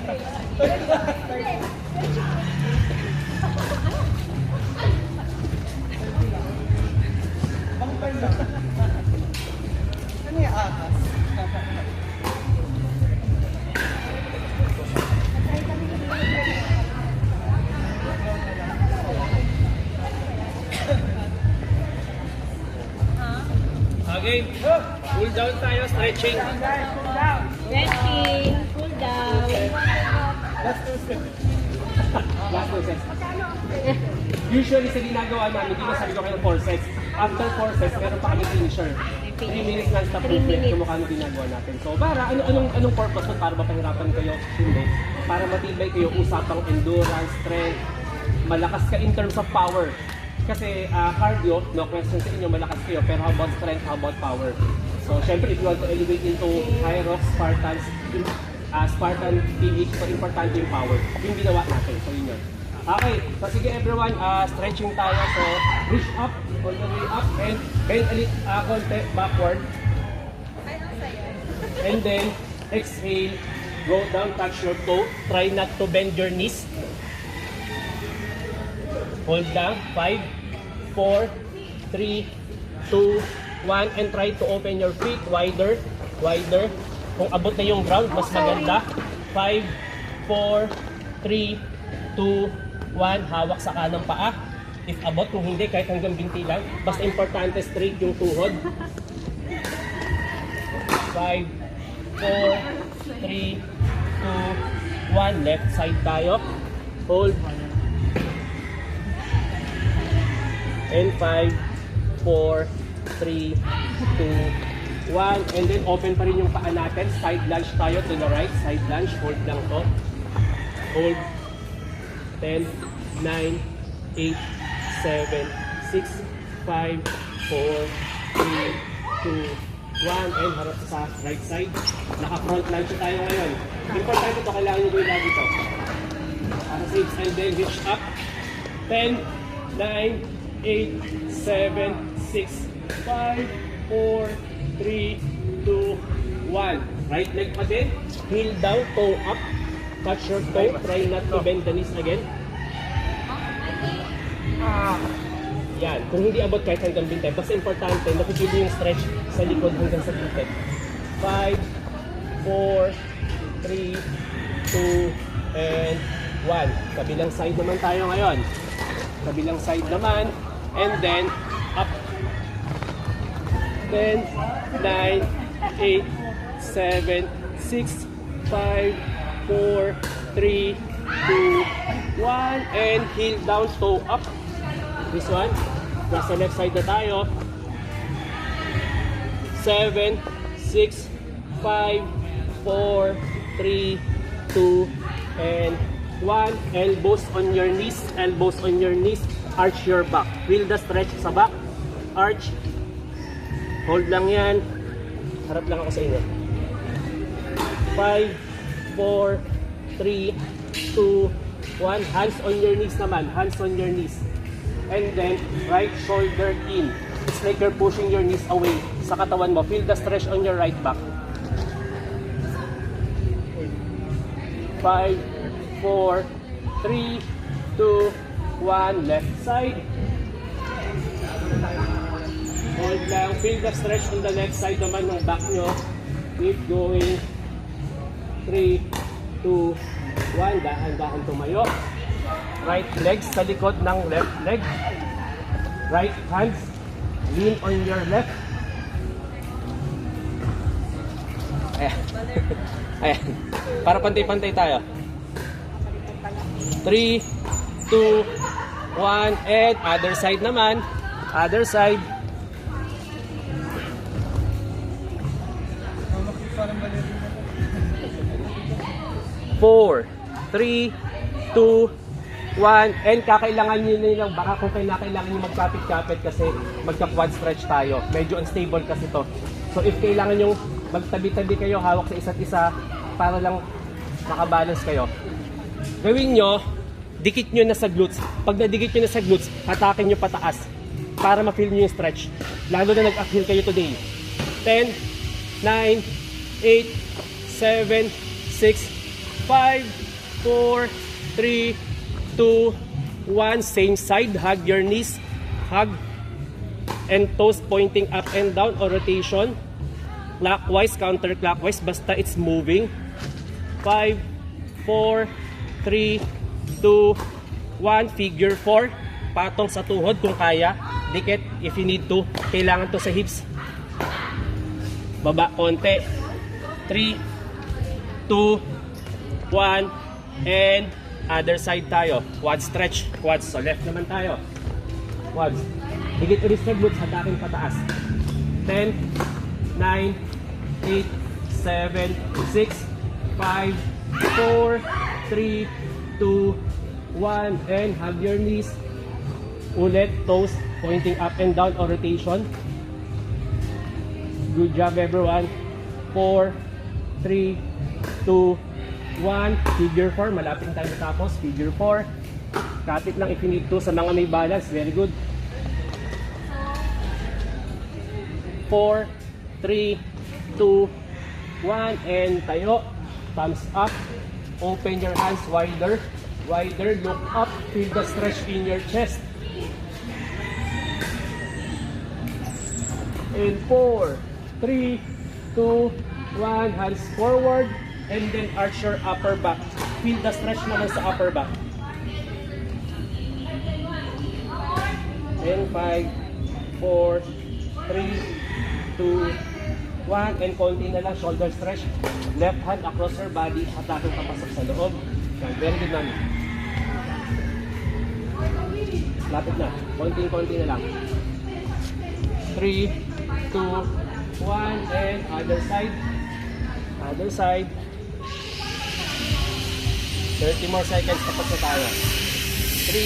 Ano yung ahas? Okay, cool down tayo, stretching. Stretching, cool down. Last process. Usually sa ginagawa namin, hindi sabi ko kayo 4 sets. After 4 sets, meron pa kami finisher. 3 minutes non-stop movement kung mukha nung ginagawa natin. So, para anong purpose mo? Para mapahirapan kayo? Hindi. Para matibay kayo, usapang endurance, strength, malakas ka in terms of power. Kasi cardio, no question sa inyo, malakas kayo. Pero how about strength, how about power? So, syempre, if you want to elevate into high rock, Spartan PH, so importante yung power. Yung ginawa natin. So, yun yun. Okay, so sige everyone, stretching tayo. So, reach up, all the way up, and bend a little, konti backward. And then, exhale, go down, touch your toe. Try not to bend your knees. Hold down, 5, 4, 3, 2, 1, and try to open your feet wider, wider. Kung abot na yung ground, mas maganda. 5, 4, 3, 2, 1, hawak sa kanang paa. If abot, kung hindi, kahit hanggang binti lang. Basta importante, straight yung tuhod. 5, 4, 3, 2, 1. Left side tayo. Hold. And 5, 4, 3, 2, 1. And then open pa rin yung paa natin. Side lunge tayo to the right. Side lunge. Hold lang to. Hold. 10, 9, 8, 7, 6, 5, 4, 3, 2, 1. And harap sa right side. Naka-front lunge tayo ngayon. Importante ito. Kailangan nyo gawin lagi ito. Para safe. And then reach up. 10, 9, 8, 7, 6, 5, 4, 3, 2, 1. Right leg pa din. Heel down, toe up. Touch your toe. Try not to bend the knees again. Yan. Kung hindi abot kahit hanggang bintay. Basta importante, nakikita yung stretch sa likod hanggang sa bintay. 5, 4, 3, 2, and 1. Kabilang side naman tayo ngayon. Kabilang side naman. And then, up. 10, 9, 8, 7, 6, 5, 4, 3, 2, 1. And heel down, toe up. This one. Nasa left side na tayo. 7, 6, 5, 4, 3, 2, and 1. Elbows on your knees. Elbows on your knees. Arch your back. Feel the stretch sa back. Arch. Hold lang yan. Harap lang ako sa inyo. 5, 4, 3, 2, 1. Hands on your knees naman. Hands on your knees. And then, right shoulder in. It's like you're pushing your knees away sa katawan mo. Feel the stretch on your right back. 5, 4, 3, 2, 1. Left side. Hold lang. Feel the stretch on the left side naman ng back nyo. Keep going. 3, 2, 1. Dahan-dahan tumayo. Right leg sa likod ng left leg. Right hands. Lean on your left. Ayan. Ayan. Para pantay-pantay tayo. 3, 2, 1. And other side naman. Other side. 4, 3, 2, 1. And kakailangan nyo nilang baka kung kailangan nyo magkapit-kapit kasi magka-quad stretch tayo. Medyo unstable kasi to. So if kailangan nyo magtabi-tabi kayo, hawak sa isa't isa para lang makabalance kayo. Gawin nyo, dikit nyo na sa glutes. Pag nadikit nyo na sa glutes, hatakin nyo pataas para ma-feel nyo yung stretch. Lalo na nag-uphill kayo today. 10, 9, 8, 7, 6, 5, 4, 3, 2, 1. Same side. Hug your knees. Hug. And toes pointing up and down or rotation. Clockwise, counterclockwise. Basta it's moving. 5, 4, 3, 2, 1. Figure 4. Patong sa tuhod kung kaya. Dikit if you need to. Kailangan to sa hips. Baba konti. 3, 2, 1. And other side tayo. Quad stretch. Quads. So left naman tayo. Quads. Higit ulit sa glutes. Hatakin pataas. 10, 9, 8, 7, 6, 5, 4, 3, 2, 1. And hug your knees. Ulit. Toes pointing up and down or rotation. Good job everyone. 4, 3, 2, 1. Figure 4. Malapit tayo matapos. Figure 4. Kapit lang if you need to sa mga may balance. Very good. 4, 3, 2, 1. And tayo. Thumbs up. Open your hands wider. Wider. Look up. Feel the stretch in your chest. And 4, 3, 2, 1. Hands forward. And then arch your upper back. Feel the stretch naman sa upper back. And 5, 4, 3, 2, 1. And konti na lang shoulder stretch. Left hand across your body. Hatakin papasok sa loob. Very good man. Lapit na. Konti-konti na lang. 3, 2, 1. And other side. Other side. 30 more seconds tapos na tayo. 3,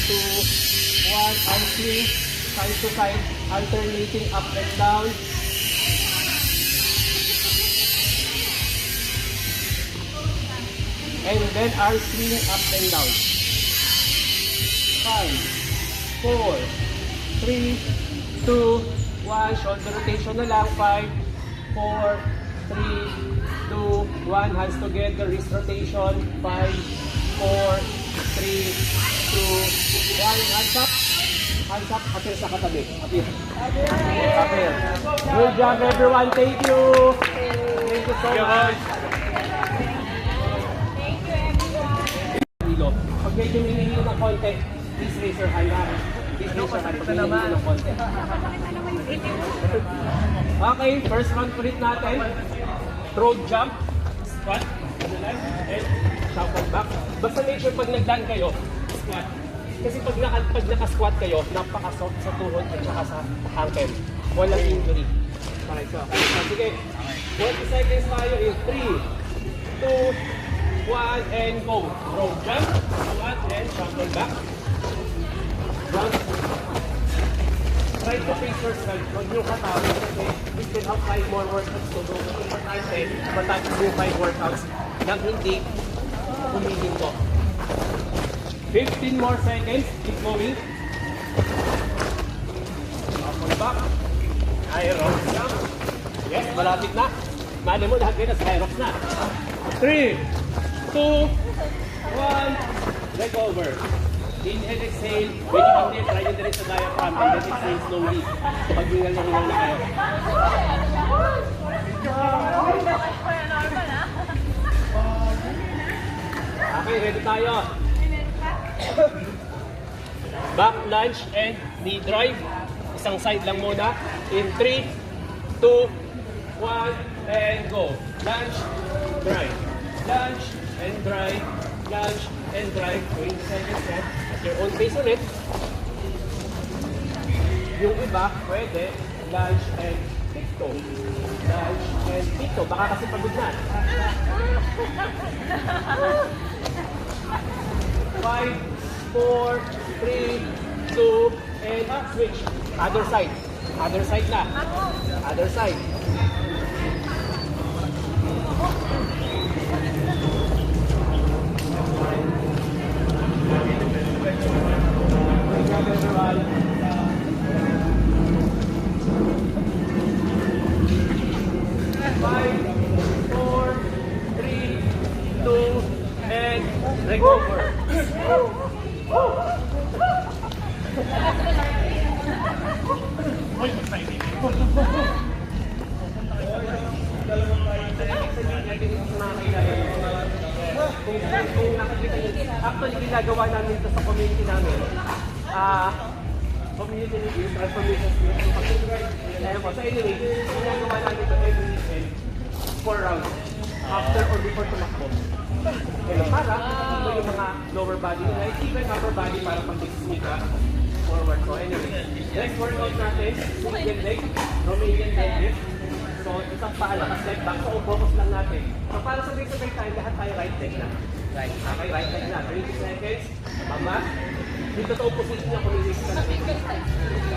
2, 1. Arm swing. Side to side. Alternating up and down. And then arm swing up and down. 5, 4, 3, 2, 1. Shoulder rotation na lang. 5, 4, 3, 2, 1. Hands together. Wrist rotation. 5, 4, 3, 2, 1. Hands up. Hands up. Apir sa katabi. Apir. Apir. Good job everyone. Thank you. Thank you so much. Pag medyo minihilo ng konti, please raise your hand. Please raise your hand. Pag minihilo ng konti. Okay, first round ulit natin. Throw jump, squat, and shuffle back. Basta make sure pag nag-land kayo, squat. Kasi pag naka-squat kayo, napaka-soft sa tuhod at saka sa ankle. Walang injury. Okay, so, sige. 20 seconds tayo in 3, 2, 1, and go. Throw jump, squat, and shuffle back. Jump. Try to face yourself. Huwag nyo katawin kasi we still have 5 more workouts to do. Importante yung 5 workouts nang hindi humihinto. 15 more seconds. Keep going. Shuffle back. Aerox jump. Yes, malapit na. Mali mo lahat kayo na sa aerox na. 3, 2, 1. Leg over. Inhale, exhale. When you come there, try nyo direct sa diaphragm and then exhale slowly. Pag-hingal na hingal na kayo. Okay, ready tayo. Back lunge and knee drive. Isang side lang muna. In 3, 2, 1, and go. Lunge, drive. Lunge, and drive. Lunge, and drive. 20 seconds yan. At your own pace ulit. Yung iba, pwede. Lunge, and tiptoe. Lunge, and tiptoe. Baka kasi pagod na. 5, 4, 3, 2, and switch. Other side. Other side na. Other side. Five, 4, 3, 2, Recover. Kung nakikita nyo, actually ginagawa namin ito sa community namin. Community review, transformation skills. Ayan po. So anyway, ginagawa namin ito every weekend, 4 rounds. After or before tumakbo. Kaya para ito yung mga lower body, like even upper body para pag-dismiss ka forward. So anyway, next workout natin, Romanian leg, Romanian leg lift. So isang paa lakas leg back, so focus lang natin. So para sabay-sabay tayo, lahat tayo right leg na. Right, okay, right leg na. 20 seconds, mama. Dito sa opposition niya, kumilis ka na.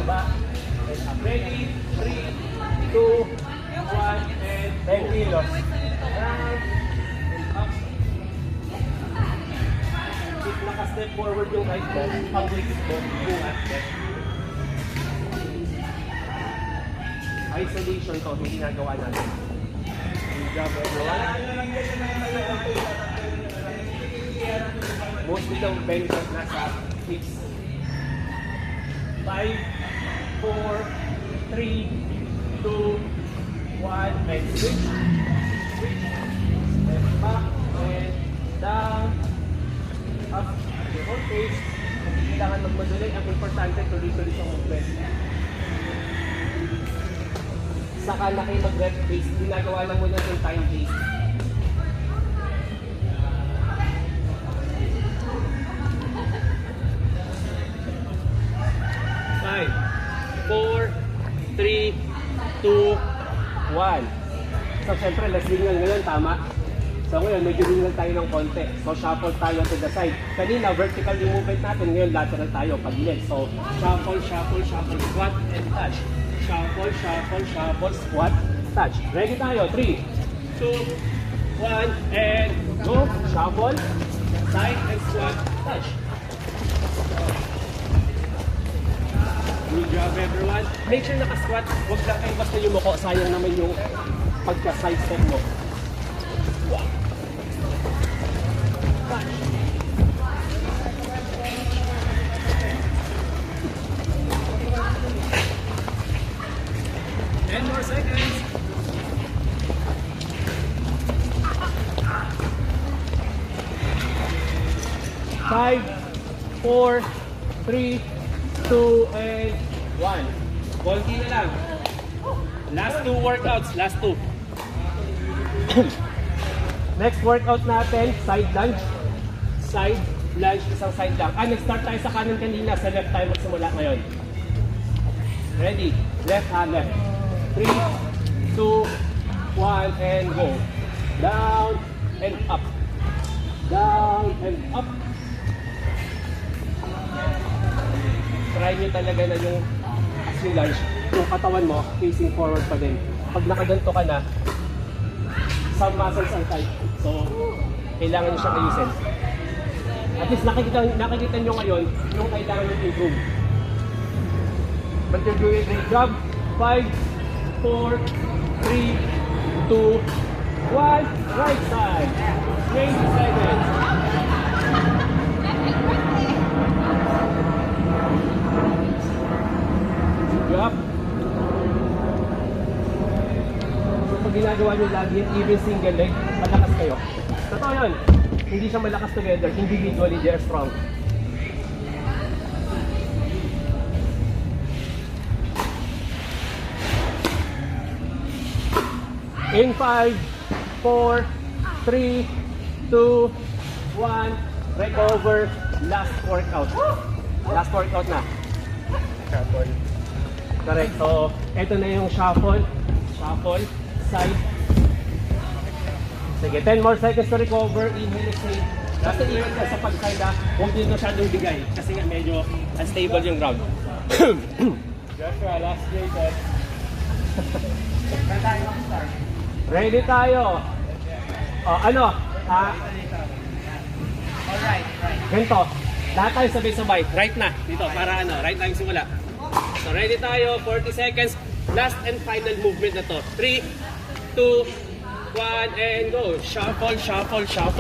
Baba, and up. Ready, 3, 2, 1, and 10 kilos. Down, and up. Keep naka-step forward yung right mo, ang legs mo, buhat, left. Isolation to, hindi ginagawa natin. Good job, everyone. Mostly daw benefit nasa hips. 5, 4, 3, 2, 1, and switch. Switch. Step back and down. Up. Your whole face. Hindi kailangan magmadali. Ang importante, tuloy-tuloy sa movement. Saka na kayo mag-rep pace. Ginagawa lang muna yung time pace. Five, 4, 3, 2, 1. So, syempre, last lingal ngayon, tama? So, ngayon, medyo lingal tayo ng konti. So, shuffle tayo to the side. Kanina, vertical yung movement natin. Ngayon, lateral tayo, pag-leg. So, shuffle, shuffle, shuffle, squat, and touch. Shuffle, shuffle, shuffle, squat, touch. Ready tayo. 3, 2, 1, and go. Shuffle, side, and squat, touch. Good job, everyone. Make sure naka-squat. Huwag lang kayo basta yumuko. Sayang naman yung pagka-side step mo. Touch. 10 more seconds. Five, 4, 3, 2, and 1. Konti na lang. Last 2 workouts. Last 2. Next workout natin, side lunge. Side lunge, isang side lang. Nag-start tayo sa kanan kanina. Sa left tayo magsimula ngayon. Ready? Left hand, left. 3, 2, 1, and go. Down and up. Down and up. Try nyo talaga na yung as you lunge, yung katawan mo facing forward pa din. Pag nakaganto ka na, some muscles are tight. So, kailangan nyo siyang ayusin. At least nakikita nyo ngayon yung kailangan nyo improve. But you're doing a great job. 5, 4, 3, 2, 1. Right side. 20 seconds. Good job. So, pag ginagawa nyo lagi yung even single leg, malakas kayo. Totoo yun. Hindi siya malakas together. Individually, they're strong. In 5, 4, 3, 2, 1, recover, last workout. Last workout na. Shuffle. Correct. So, ito na yung shuffle. Shuffle, side. Sige, 10 more seconds to recover. Inhale, exhale. Basta inhale ka sa pag-side ha. Huwag din masyadong bigay. Kasi nga medyo unstable yung ground. Joshua, last day, sir. Ready tayo. Alright, right. Ganito. Lahat tayo sabay-sabay. Right na. Dito, para right na yung simula. So, ready tayo. 40 seconds. Last and final movement na to. 3, 2, 1, and go. Shuffle, shuffle, shuffle.